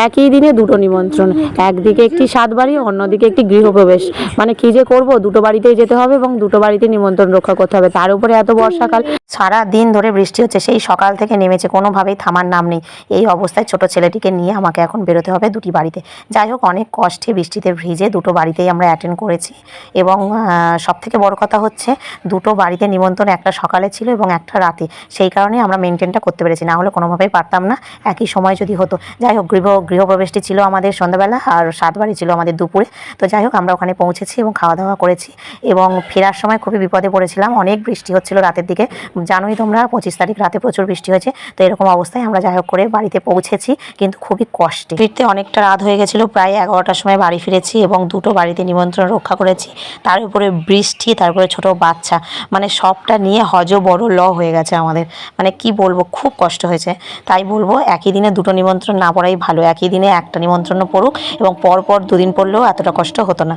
একই দিনে দুটো নিমন্ত্রণ, একদিকে একটি সাত বাড়ি, অন্যদিকে একটি গৃহপ্রবেশ। মানে কি যে করব, দুটো বাড়িতেই যেতে হবে এবং দুটো বাড়িতে নিমন্ত্রণ রক্ষা করতে হবে। তার উপরে এত বর্ষাকাল, সারা দিন ধরে বৃষ্টি হচ্ছে, সেই সকাল থেকে নেমেছে, কোনোভাবেই থামার নাম নেই। এই অবস্থায় ছোট ছেলেটিকে নিয়ে আমাকে এখন বেরোতে হবে দুটি বাড়িতে। যাই হোক, অনেক কষ্টে বৃষ্টিতে ভিজে দুটো বাড়িতেই আমরা অ্যাটেন্ড করেছি। এবং সবথেকে বড় কথা হচ্ছে, দুটো বাড়িতে নিমন্ত্রণ, একটা সকালে ছিল এবং একটা রাতে। সেই কারণে আমরা মেনটেনটা করতে পেরেছি, না হলে কোনোভাবেই পারতাম না একই সময় যদি হতো। যাই হোক, গৃহপ্রবেশটি ছিল আমাদের সন্ধ্যাবেলা আর সাত বাড়ি ছিল আমাদের দুপুরে। তো যাই হোক, আমরা ওখানে পৌঁছেছি এবং খাওয়া দাওয়া করেছি এবং ফেরার সময় খুবই বিপদে পড়েছিলাম। অনেক বৃষ্টি হচ্ছিল রাতের দিকে, জানোই তোমরা 25 তারিখ রাতে প্রচুর বৃষ্টি হয়েছে। তো এরকম অবস্থায় আমরা যাই হোক করে বাড়িতে পৌঁছেছি, কিন্তু খুবই কষ্টে। ফিরতে অনেকটা রাত হয়ে গেছিলো, প্রায় 11টার সময় বাড়ি ফিরেছি এবং দুটো বাড়িতে নিমন্ত্রণ রক্ষা করেছি। তার উপরে বৃষ্টি, তারপরে ছোট বাচ্চা, মানে সবটা নিয়ে বড় হয়ে গেছে আমাদের। মানে কি বলবো, খুব কষ্ট হয়েছে। তাই বলবো, একই দিনে দুটো নিমন্ত্রণ না পড়াই ভালো, একই দিনে একটা নিমন্ত্রণ পড়ুক এবং পর পর দুদিন পড়লেও এতটা কষ্ট হতো না।